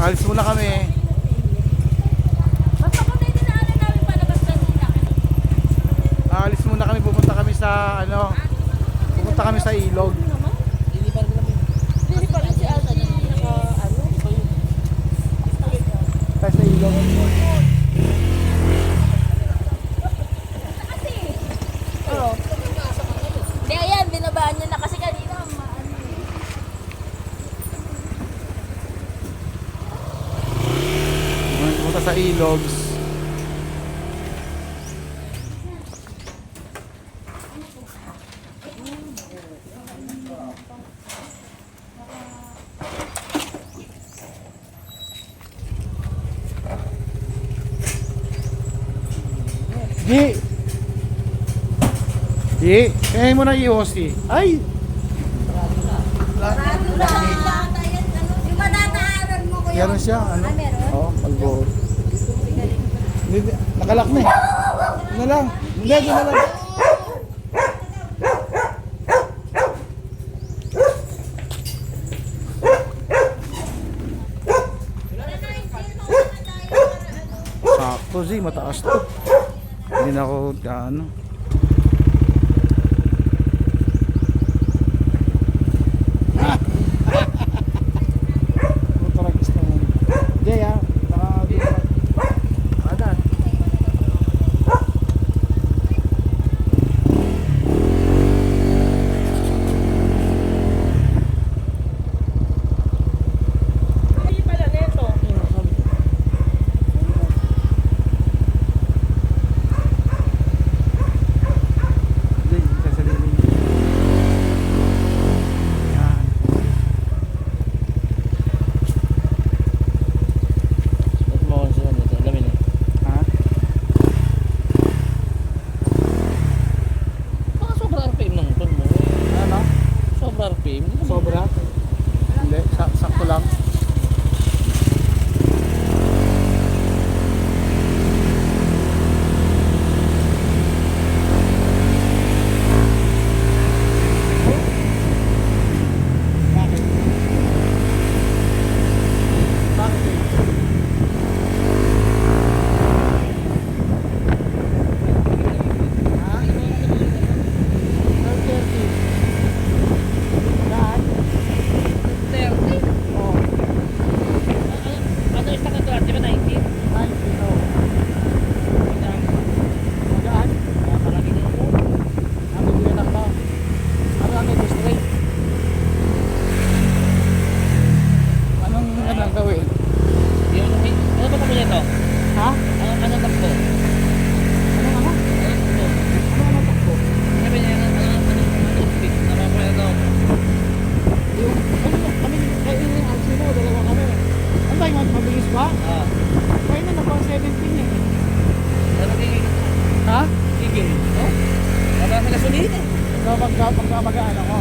Alis muna kami. Basta kung tayo dinaanan namin palabas kanina. Alis muna kami, pupunta kami sa ano. Pupunta kami sa ilog. Hindi pa rin si Ate naka ano? Tayo sa ilog. Kasi. Oo. Hindi, ayan, binabaan niya na kasi kanina. Maano eh. Pupunta sa ilogs. Di. Di. Kaya mo na i-hosti. Ay! Sarado na. Yung madadaanan mo ko yung... Meron siya, ano? Ah, meron? Oo, mag-board. Hindi, nakalak na eh. Doon na lang. Hindi, doon na lang. Sakto, Zee, mataas to. Hindi na ako, ano. Motoragis na mo. Jay, ha? Adan. Hindi pala neto. Jay, sasalinin niyo. Yan. Ba't mo ako sila nito? Alamin eh. Ha? Baka sobra RPM ng motor mo eh. Ano? Sobra RPM. Sobra? Hindi, sakto lang. Bakit? Bakit? Ha? 12:30. Saan? 30. Oo. Ano yung sakit doon? Di ba 19? Ay, ito. Magaan? Palagi na ako. Ang bibigyan ng tao. Ano ang ito straight? Anong lang gawin? Yung, ano ba kami nito? Ha? Ano takbo? Anong ano? Ano takbo? Ano takbo? Sabi niya, ano speed? Ano pa ito? Yung, kami, kayo yung Alcino, dalawa kami. Ano ba yung mabilis ba? Ah. Kayo na pang 17 eh. Ano tigil? Ha? Tigil. Oh? Wala sa gasolina. So, magmamagaan ako.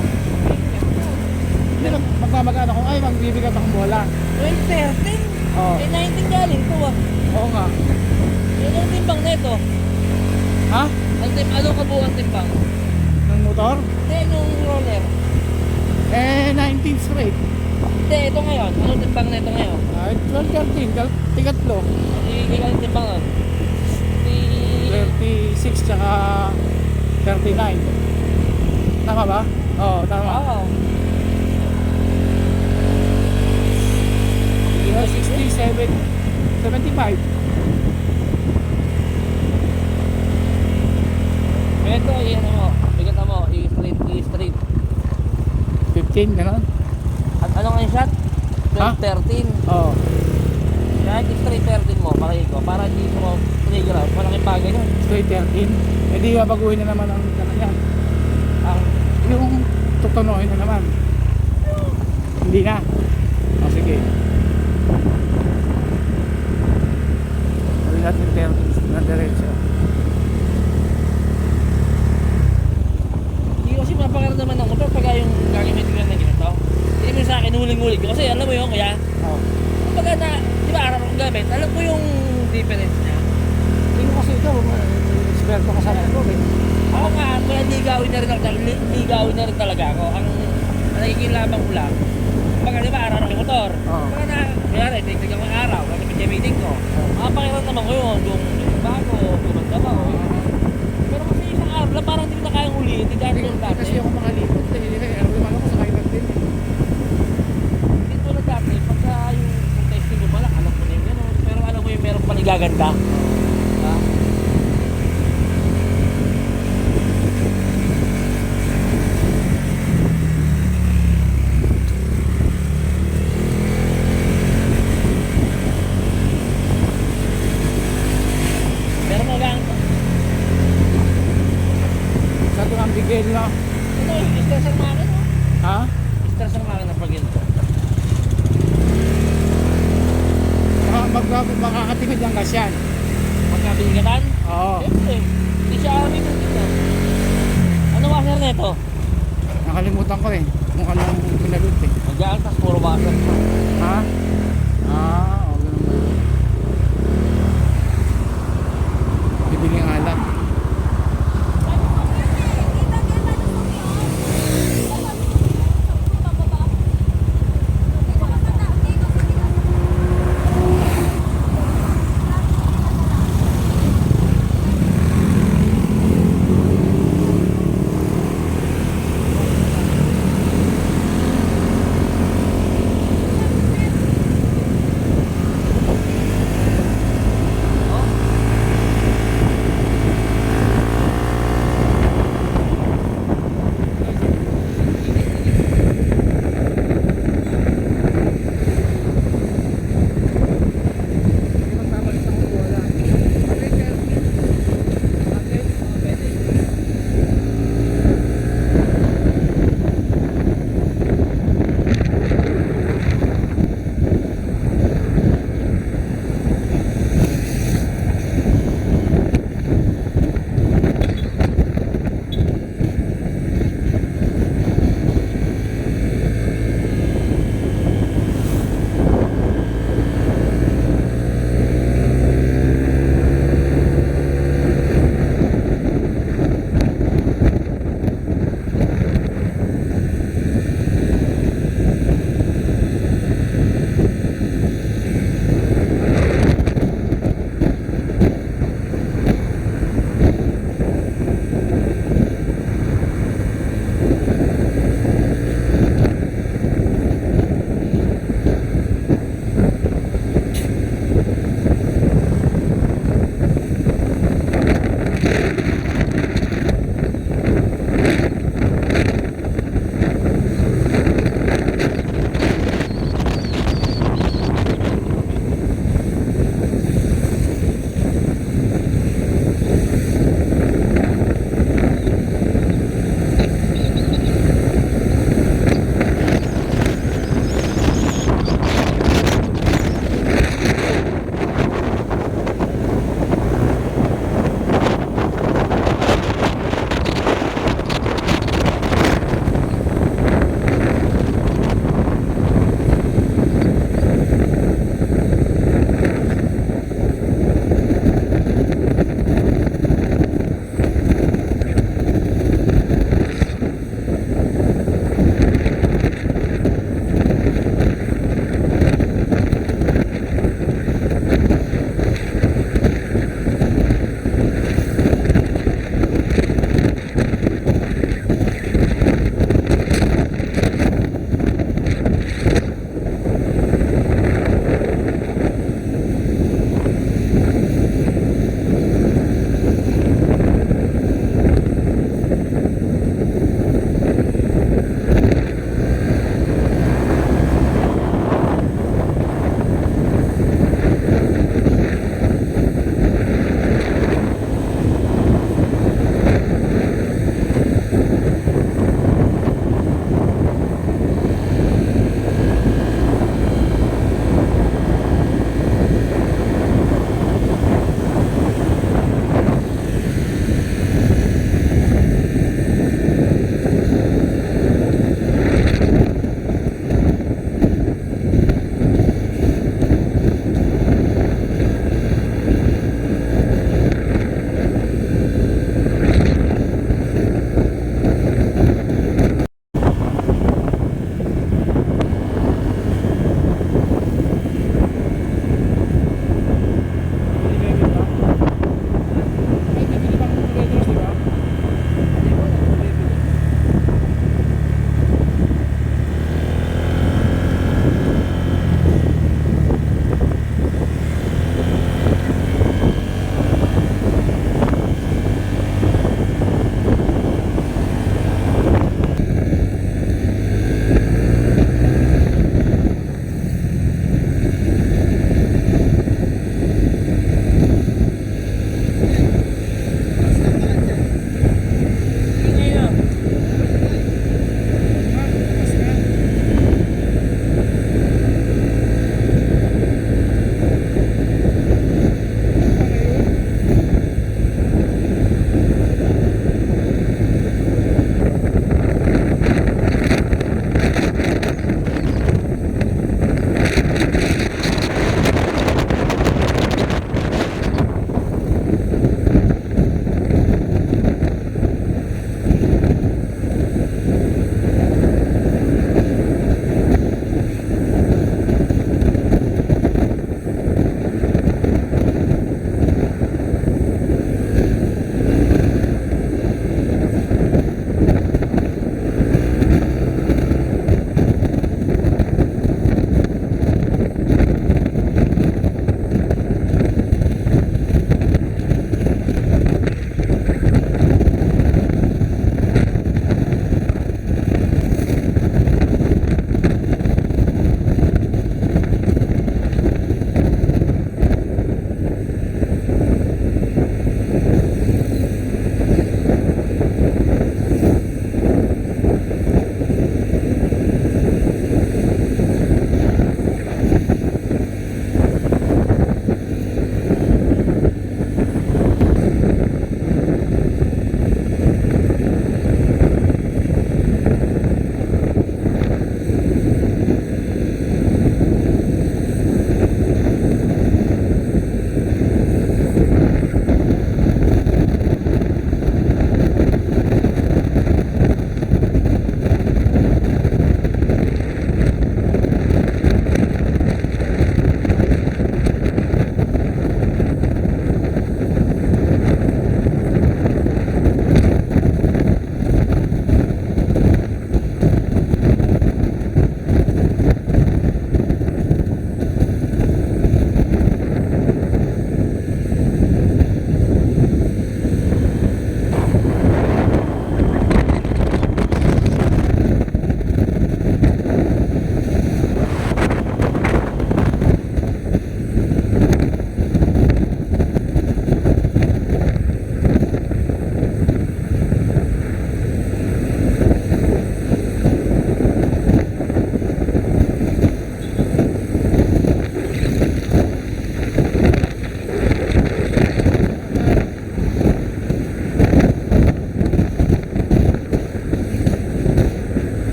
Hindi, magmamagaan ako. Ay, magbibigat akong bola. 12, 13? Oo. Eh, 19 galing to ah. Oo nga. Yun ang timbang nito. Ha? Anong kabuuan timbang? Ng motor? Hindi, yung roller. Eh, 19 straight. Hindi, ito ngayon. Anong timbang nito ngayon? Ay, 12, 13. Tigatlo. Ilan yung timbang nun? 36 tsaka 39. Tama ba? Oo, tama. Wow. 67, 75. Ito, iyan mo. Bigatan mo. I-straight, i-straight. 15, gano'n? At ano nga yung shot? Ha? 12, 13. Oo. Kahit i-straight 13 mo, pakiko. Para hindi mo playground. Malaking bagay nun. Straight 13. Eh di babaguhin na naman ang yan. Ang Yung tutunuhin na naman. Hindi na. O sige. Sabi natin 13 na diretso. hindi kasi mapakaradaman ng motor pag yung gagamitin ka na ganito. Hindi mo sa akin huling-huling ko. Kasi alam mo yun, kuya. Oo. Kapag na, di ba araw kong gamit, alam ko yung difference niya. Hindi mo kasi ito, eksperto ka sa motor eh. Ako nga, kaya ligawin na rin ako, ligawin na rin talaga ako. Ang nakikilaban ko lang, kapag di ba araw-araw yung motor, motor. Oo. Kaya na, kaya na, tignan ko yung araw, kasi may meeting ko. Makapakiran naman ko yun, yung bago, gumanda ba ko. Pero kasi isang araw lang, parang hindi ko na kayang ulitin, hindi dahil Hindi yung dati. kasi ako makalipot eh. Ano naman ako sa kailan din eh. Hindi tulad dati, pagka yung testing mo pala, alam ko na yung gano'n. Pero alam mo yung meron pa nagaganda. Ha? Meron mga ganda. Sa ito ang bigel na. Ito, yung stress ang makina. Ha? Stress ang makina pag ganito. Makakatingin lang gas yan. Magkabinigatan? Oo. Siyempre, hindi siya amin kung dito. Ano washer na ito? Nakalimutan ko eh. Kung anong pinalut eh. Magkaan, tas puro washer. Ha? Ah, o ganun ba yun? Bibiling alat.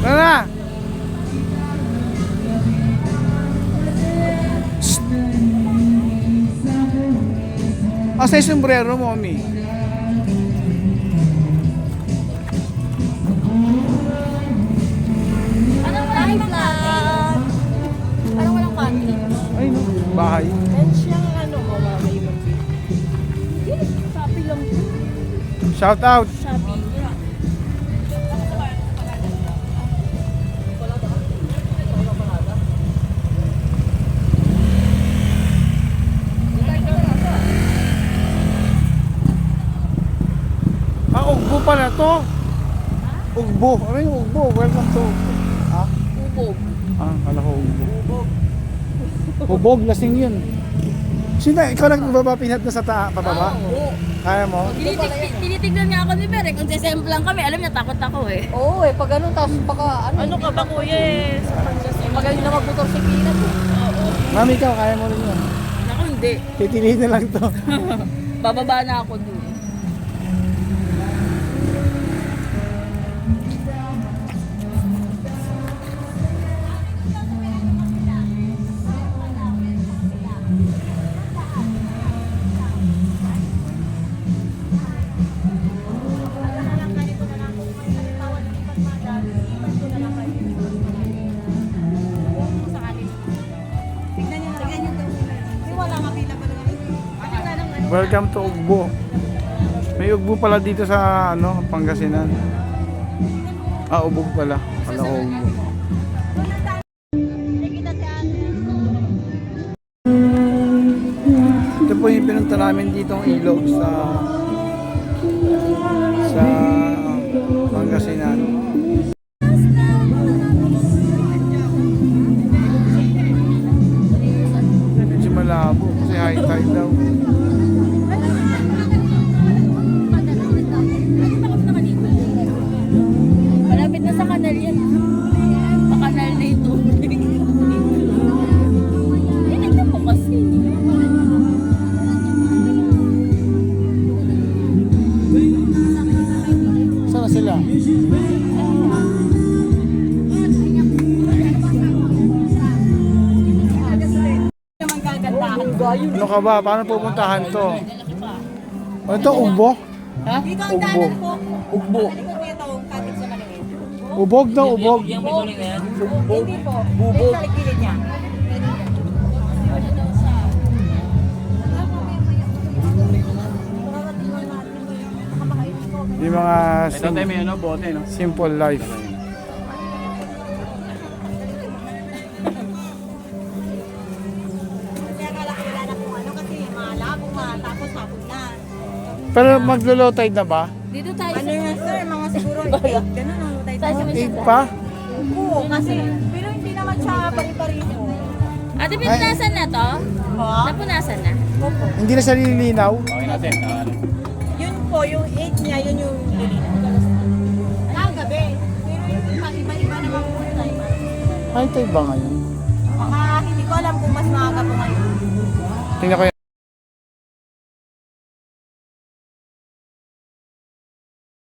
Tara na! Shh! Asa yung sombrero mo, Mi? Parang walang plan. Parang walang country. Ay, no. Bahay. And siyang ano mo, mama yung Shopee lang. Shout out! Shopee. Ugbo pala to. Ugbo. Ano yung ugbo? Welcome to. Ha? Ubog. Kala ko ugbo. Ubog, lasing yun. Sino, ikaw lang pinat na sa pababa? Oo. Kaya mo? Tinitignan niya ako ni Bere. Kung sisemple lang kami, alam niya, takot ako eh. Oo eh, pag ganun, tapos baka ano. Ano ka ba kuya eh? Sa Pangasinan. Magaling na magmotor si Pinat eh. Oo. Mami, ikaw, kaya mo rin yun. Naku, hindi. Titilihin na lang to. Bababa na ako dun. Welcome to Ugbo. May ugbo pala dito sa ano, Pangasinan. Ubog pala. Kala ko ugbo. Ito po yung pinunta namin ditong ilog sa Pangasinan. Medyo malabo kasi high tide daw. Malapit na sa kanal yan. Sa kanal na ito. Tignan mo kasi. Saan na sila? Ano ka ba? Paano pupuntahan to? Ano to? Ugbo? Ha? Ugbo. Ugbo. Ubog daw, ubog. Yung may tuloy na yan. Hindi po. Bubog. Sa likilid niya. Yung mga Ito tayo may ano, bote no? simple life. Kasi akala ko wala na kung ano kasi malabo tapos hapon na. Pero maglo-low tide na ba? Dito tayo Ano sa... yan sir, mga siguro 8, ganun ang tayo. Tayo sa may 8 pa? Oo, kasi, pero hindi naman siya pari-parito. Ate, pinunasan na to? Ha? Napunasan na? Opo. Hindi na siya lilinaw? Okay natin. Yun po, yung 8 niya, yun yung lilina. Ang gabi. Pero yung iba-iba naman po yun ay. High tide ba ngayon? Baka hindi ko alam kung mas maaga po ngayon. Tingnan ko yan.